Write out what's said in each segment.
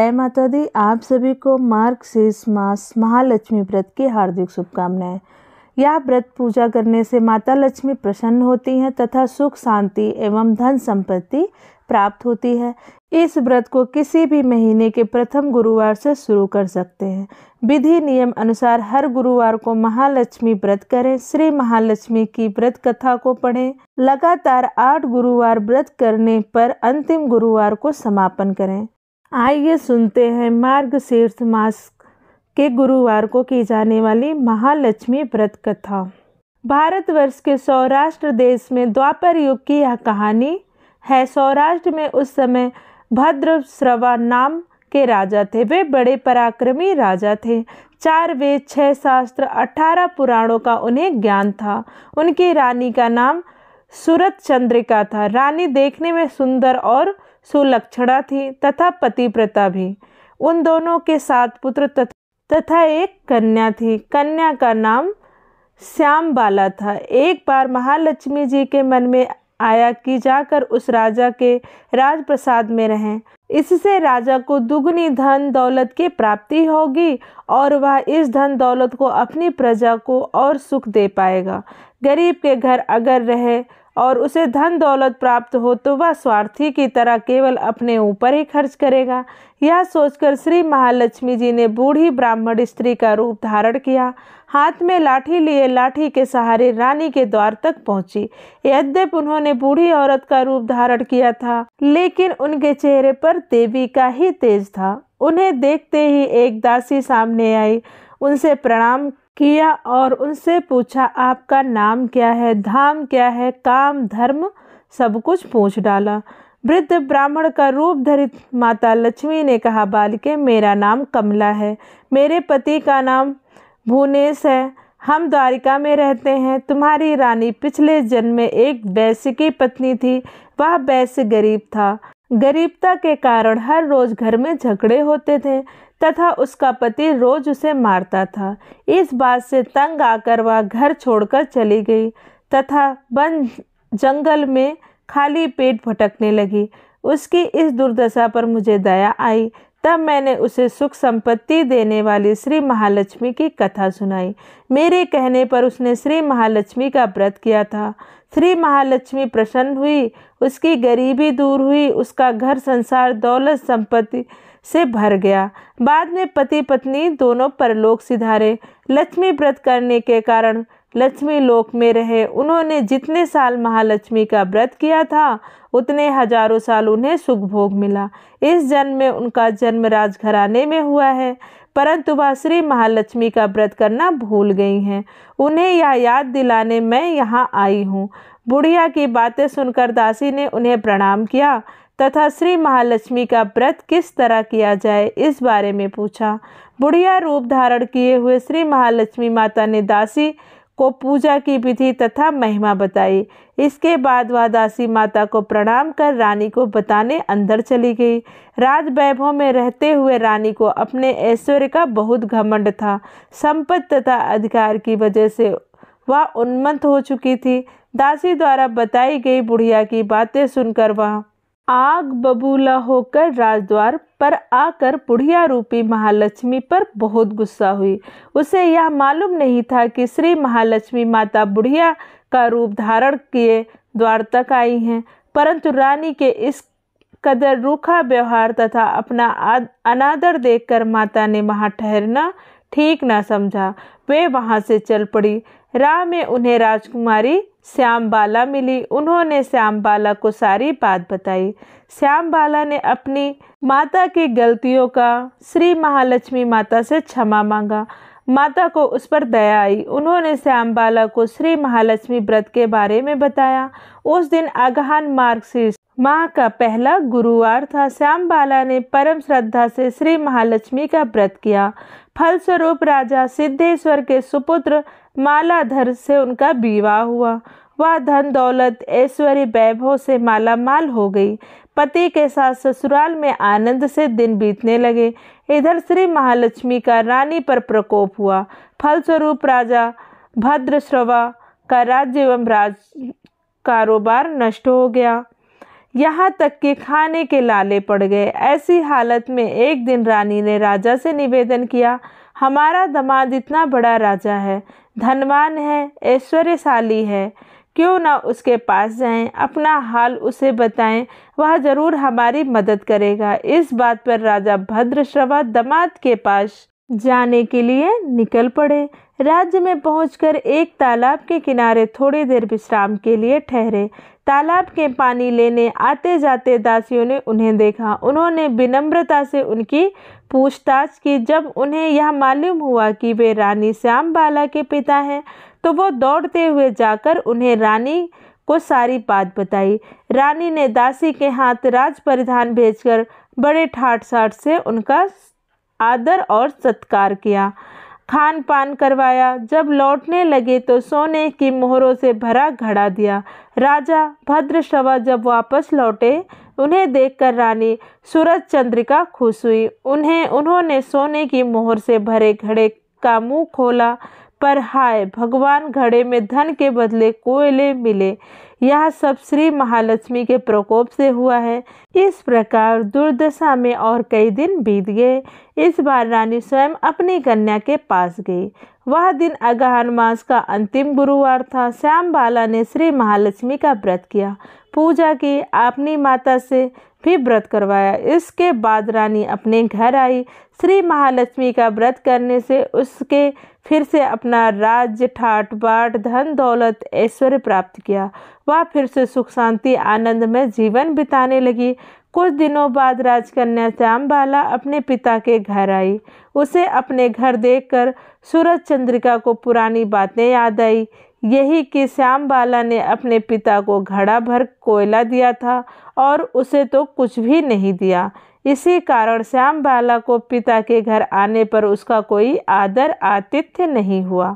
जय माता दी। आप सभी को मार्गशीर्ष मास महालक्ष्मी व्रत की हार्दिक शुभकामनाएं। यह व्रत पूजा करने से माता लक्ष्मी प्रसन्न होती हैं तथा सुख शांति एवं धन संपत्ति प्राप्त होती है। इस व्रत को किसी भी महीने के प्रथम गुरुवार से शुरू कर सकते हैं। विधि नियम अनुसार हर गुरुवार को महालक्ष्मी व्रत करें। श्री महालक्ष्मी की व्रत कथा को पढ़ें। लगातार 8 गुरुवार व्रत करने पर अंतिम गुरुवार को समापन करें। आइए सुनते हैं मार्गशीर्ष मास के गुरुवार को की जाने वाली महालक्ष्मी व्रत कथा। भारतवर्ष के सौराष्ट्र देश में द्वापर युग की यह कहानी है। सौराष्ट्र में उस समय भद्रश्रवा नाम के राजा थे। वे बड़े पराक्रमी राजा थे। 4 वेद, 6 शास्त्र, 18 पुराणों का उन्हें ज्ञान था। उनकी रानी का नाम सूरत चंद्रिका था। रानी देखने में सुंदर और सुलक्षणा थी तथा पतिव्रता भी। उन दोनों के 7 पुत्र तथा एक कन्या थी। कन्या का नाम श्यामबाला था। एक बार महालक्ष्मी जी के मन में आया कि जाकर उस राजा के राजप्रसाद में रहें। इससे राजा को दुगनी धन दौलत की प्राप्ति होगी और वह इस धन दौलत को अपनी प्रजा को और सुख दे पाएगा। गरीब के घर अगर रहे और उसे धन दौलत प्राप्त हो तो वह स्वार्थी की तरह केवल अपने ऊपर ही खर्च करेगा। यह सोचकर श्री महालक्ष्मी जी ने बूढ़ी ब्राह्मण स्त्री का रूप धारण किया। हाथ में लाठी लिए लाठी के सहारे रानी के द्वार तक पहुंची। यद्यपि उन्होंने बूढ़ी औरत का रूप धारण किया था, लेकिन उनके चेहरे पर देवी का ही तेज था। उन्हें देखते ही एक दासी सामने आई, उनसे प्रणाम किया और उनसे पूछा, आपका नाम क्या है, धाम क्या है, काम धर्म सब कुछ पूछ डाला। वृद्ध ब्राह्मण का रूप धरित माता लक्ष्मी ने कहा, बालिके मेरा नाम कमला है। मेरे पति का नाम भुवनेश है। हम द्वारिका में रहते हैं। तुम्हारी रानी पिछले जन्म में एक वैश्य की पत्नी थी। वह वैश्य गरीब था। गरीबता के कारण हर रोज घर में झगड़े होते थे तथा उसका पति रोज उसे मारता था। इस बात से तंग आकर वह घर छोड़कर चली गई तथा वन जंगल में खाली पेट भटकने लगी। उसकी इस दुर्दशा पर मुझे दया आई। तब मैंने उसे सुख संपत्ति देने वाली श्री महालक्ष्मी की कथा सुनाई। मेरे कहने पर उसने श्री महालक्ष्मी का व्रत किया था। श्री महालक्ष्मी प्रसन्न हुई। उसकी गरीबी दूर हुई। उसका घर संसार दौलत संपत्ति से भर गया। बाद में पति पत्नी दोनों परलोक सिधारे। लक्ष्मी व्रत करने के कारण लक्ष्मी लोक में रहे। उन्होंने जितने साल महालक्ष्मी का व्रत किया था उतने हजारों साल उन्हें सुख भोग मिला। इस जन्म में उनका जन्म राजघराने में हुआ है, परंतु वह श्री महालक्ष्मी का व्रत करना भूल गई हैं। उन्हें यह याद दिलाने मैं यहाँ आई हूँ। बुढ़िया की बातें सुनकर दासी ने उन्हें प्रणाम किया तथा श्री महालक्ष्मी का व्रत किस तरह किया जाए इस बारे में पूछा। बुढ़िया रूप धारण किए हुए श्री महालक्ष्मी माता ने दासी को पूजा की विधि तथा महिमा बताई। इसके बाद वह दासी माता को प्रणाम कर रानी को बताने अंदर चली गई। राज वैभव में रहते हुए रानी को अपने ऐश्वर्य का बहुत घमंड था। संपत्ति तथा अधिकार की वजह से वह उन्मत्त हो चुकी थी। दासी द्वारा बताई गई बुढ़िया की बातें सुनकर वह आग बबूला होकर राजद्वार पर आकर बुढ़िया रूपी महालक्ष्मी पर बहुत गुस्सा हुई। उसे यह मालूम नहीं था कि श्री महालक्ष्मी माता बुढ़िया का रूप धारण किए द्वार तक आई हैं, परंतु रानी के इस कदर रूखा व्यवहार तथा अपना अनादर देखकर माता ने वहां ठहरना ठीक न समझा। वे वहां से चल पड़ी। राह में उन्हें राजकुमारी श्यामबाला मिली। उन्होंने श्यामबाला को सारी बात बताई। श्यामबाला ने अपनी माता की गलतियों का श्री महालक्ष्मी माता से क्षमा मांगा। माता को उस पर दया आई। उन्होंने श्यामबाला को श्री महालक्ष्मी व्रत के बारे में बताया। उस दिन अगहन मार्गशीर्ष माह का पहला गुरुवार था। श्यामबाला ने परम श्रद्धा से श्री महालक्ष्मी का व्रत किया। फलस्वरूप राजा सिद्धेश्वर के सुपुत्र मालाधर से उनका विवाह हुआ। वह धन दौलत ऐश्वर्य वैभव से माला माल हो गई। पति के साथ ससुराल में आनंद से दिन बीतने लगे। इधर श्री महालक्ष्मी का रानी पर प्रकोप हुआ। फलस्वरूप राजा भद्रश्रवा का राज्य एवं राज कारोबार नष्ट हो गया। यहाँ तक कि खाने के लाले पड़ गए। ऐसी हालत में एक दिन रानी ने राजा से निवेदन किया, हमारा दामाद इतना बड़ा राजा है, धनवान है, ऐश्वर्यशाली है, क्यों ना उसके पास जाएं, अपना हाल उसे बताएं, वह जरूर हमारी मदद करेगा। इस बात पर राजा भद्रश्रवा दामाद के पास जाने के लिए निकल पड़े। राज्य में पहुंचकर एक तालाब के किनारे थोड़ी देर विश्राम के लिए ठहरे। तालाब के पानी लेने आते जाते दासियों ने उन्हें देखा। उन्होंने विनम्रता से उनकी पूछताछ की। जब उन्हें यह मालूम हुआ कि वे रानी श्यामबाला के पिता हैं, तो वो दौड़ते हुए जाकर उन्हें रानी को सारी बात बताई। रानी ने दासी के हाथ राज परिधान भेजकर बड़े ठाट साठ से उनका आदर और सत्कार किया, खान पान करवाया। जब लौटने लगे तो सोने की मोहरों से भरा घड़ा दिया। राजा भद्रश्रवा जब वापस लौटे, उन्हें देखकर रानी सूरज चंद्रिका खुश हुई। उन्होंने सोने की मोहर से भरे घड़े का मुंह खोला, पर हाय भगवान, घड़े में धन के बदले कोयले मिले। यह सब श्री महालक्ष्मी के प्रकोप से हुआ है। इस प्रकार दुर्दशा में और कई दिन बीत गए। इस बार रानी स्वयं अपनी कन्या के पास गई। वह दिन अगहन मास का अंतिम गुरुवार था। श्यामबाला ने श्री महालक्ष्मी का व्रत किया, पूजा की, अपनी माता से भी व्रत करवाया। इसके बाद रानी अपने घर आई। श्री महालक्ष्मी का व्रत करने से उसके फिर से अपना राज्य, ठाट बाट, धन दौलत, ऐश्वर्य प्राप्त किया। वह फिर से सुख शांति आनंद में जीवन बिताने लगी। कुछ दिनों बाद राजकन्या श्यामबाला अपने पिता के घर आई। उसे अपने घर देखकर सूरज चंद्रिका को पुरानी बातें याद आई। यही कि श्यामबाला ने अपने पिता को घड़ा भर कोयला दिया था और उसे तो कुछ भी नहीं दिया। इसी कारण श्यामबाला को पिता के घर आने पर उसका कोई आदर आतिथ्य नहीं हुआ,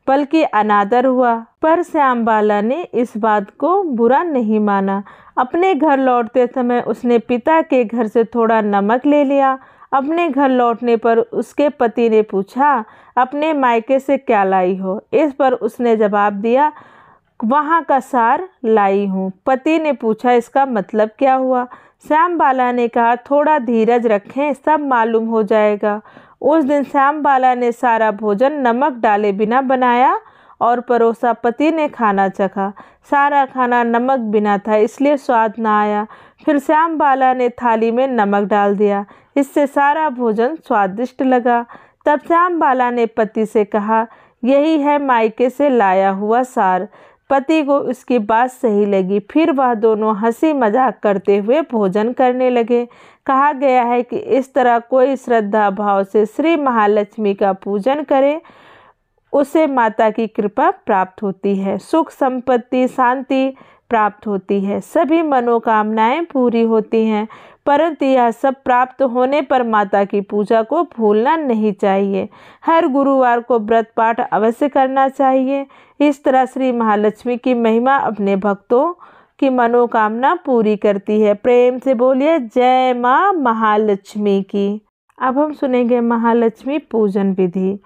बल्कि अनादर हुआ। पर श्यामबाला ने इस बात को बुरा नहीं माना। अपने घर लौटते समय उसने पिता के घर से थोड़ा नमक ले लिया। अपने घर लौटने पर उसके पति ने पूछा, अपने मायके से क्या लाई हो? इस पर उसने जवाब दिया, वहाँ का सार लाई हूँ। पति ने पूछा, इसका मतलब क्या हुआ? श्यामबाला ने कहा, थोड़ा धीरज रखें, सब मालूम हो जाएगा। उस दिन श्यामबाला ने सारा भोजन नमक डाले बिना बनाया और परोसा। पति ने खाना चखा। सारा खाना नमक बिना था, इसलिए स्वाद ना आया। फिर श्यामबाला ने थाली में नमक डाल दिया, इससे सारा भोजन स्वादिष्ट लगा। तब श्यामबाला ने पति से कहा, यही है मायके से लाया हुआ सार। पति को उसकी बात सही लगी। फिर वह दोनों हंसी मजाक करते हुए भोजन करने लगे। कहा गया है कि इस तरह कोई श्रद्धा भाव से श्री महालक्ष्मी का पूजन करे, उसे माता की कृपा प्राप्त होती है, सुख संपत्ति शांति प्राप्त होती है, सभी मनोकामनाएं पूरी होती हैं। परंतु यह सब प्राप्त होने पर माता की पूजा को भूलना नहीं चाहिए। हर गुरुवार को व्रत पाठ अवश्य करना चाहिए। इस तरह श्री महालक्ष्मी की महिमा अपने भक्तों की मनोकामना पूरी करती है। प्रेम से बोलिए जय माँ महालक्ष्मी की। अब हम सुनेंगे महालक्ष्मी पूजन विधि।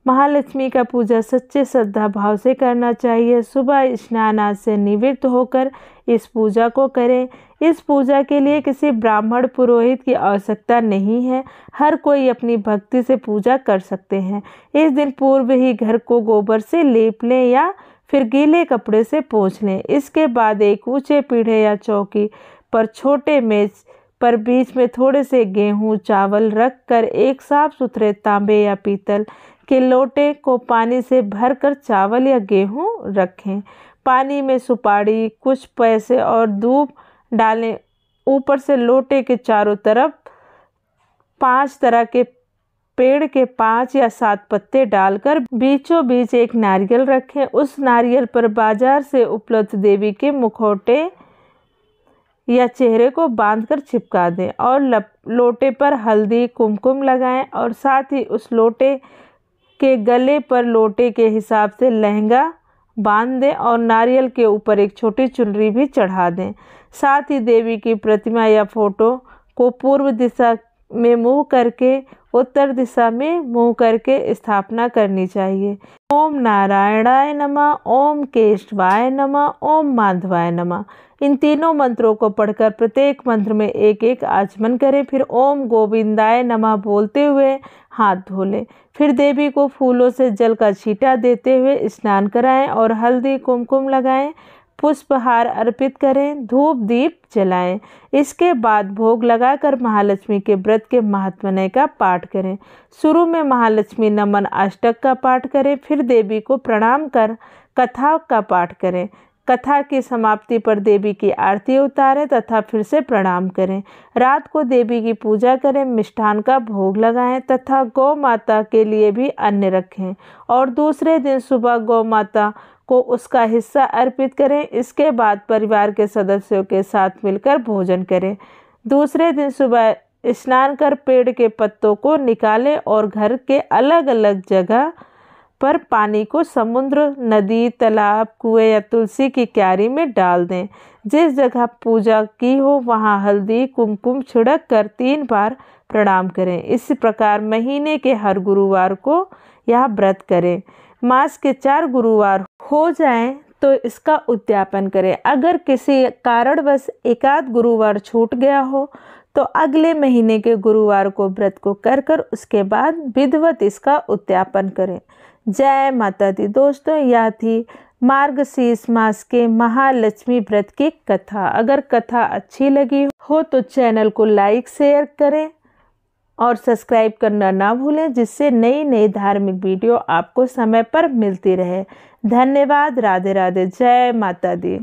महालक्ष्मी का पूजा सच्चे श्रद्धा भाव से करना चाहिए। सुबह स्नान आदि से निवृत्त होकर इस पूजा को करें। इस पूजा के लिए किसी ब्राह्मण पुरोहित की आवश्यकता नहीं है, हर कोई अपनी भक्ति से पूजा कर सकते हैं। इस दिन पूर्व ही घर को गोबर से लेप लें या फिर गीले कपड़े से पोंछ लें। इसके बाद एक ऊंचे पीढ़े या चौकी पर छोटे मेज पर बीच में थोड़े से गेहूं चावल रख कर एक साफ सुथरे तांबे या पीतल के लोटे को पानी से भरकर चावल या गेहूं रखें। पानी में सुपारी, कुछ पैसे और दूब डालें। ऊपर से लोटे के चारों तरफ 5 तरह के पेड़ के 5 या 7 पत्ते डालकर बीचों बीच एक नारियल रखें। उस नारियल पर बाजार से उपलब्ध देवी के मुखौटे या चेहरे को बांधकर चिपका दें और लोटे पर हल्दी कुमकुम लगाएं और साथ ही उस लोटे के गले पर लोटे के हिसाब से लहंगा बांध दें और नारियल के ऊपर एक छोटी चुनरी भी चढ़ा दें। साथ ही देवी की प्रतिमा या फोटो को पूर्व दिशा में मुंह करके उत्तर दिशा में मुंह करके स्थापना करनी चाहिए। ओम नारायणाय नमः, ओम केशवाय नमः, ओम माधवाय नमः। इन तीनों मंत्रों को पढ़कर प्रत्येक मंत्र में एक एक आचमन करें। फिर ओम गोविंदाय नमः बोलते हुए हाथ धो लें। फिर देवी को फूलों से जल का छींटा देते हुए स्नान कराएं और हल्दी कुमकुम लगाएं, पुष्पहार अर्पित करें, धूप दीप जलाएं। इसके बाद भोग लगाकर महालक्ष्मी के व्रत के महात्म्य का पाठ करें। शुरू में महालक्ष्मी नमन अष्टक का पाठ करें, फिर देवी को प्रणाम कर कथा का पाठ करें। कथा की समाप्ति पर देवी की आरती उतारें तथा फिर से प्रणाम करें। रात को देवी की पूजा करें, मिष्ठान का भोग लगाएं तथा गौ माता के लिए भी अन्न रखें और दूसरे दिन सुबह गौ माता को उसका हिस्सा अर्पित करें। इसके बाद परिवार के सदस्यों के साथ मिलकर भोजन करें। दूसरे दिन सुबह स्नान कर पेड़ के पत्तों को निकालें और घर के अलग अलग जगह पर पानी को समुद्र, नदी, तालाब, कुएं या तुलसी की क्यारी में डाल दें। जिस जगह पूजा की हो वहां हल्दी कुमकुम छिड़क कर 3 बार प्रणाम करें। इस प्रकार महीने के हर गुरुवार को यह व्रत करें। मास के 4 गुरुवार हो जाएं तो इसका उद्यापन करें। अगर किसी कारणवश एकाध गुरुवार छूट गया हो तो अगले महीने के गुरुवार को व्रत को कर उसके बाद विधिवत इसका उद्यापन करें। जय माता दी। दोस्तों, यह थी मार्गशीर्ष मास के महालक्ष्मी व्रत की कथा। अगर कथा अच्छी लगी हो तो चैनल को लाइक शेयर करें और सब्सक्राइब करना ना भूलें, जिससे नई नई धार्मिक वीडियो आपको समय पर मिलती रहे। धन्यवाद। राधे राधे। जय माता दी।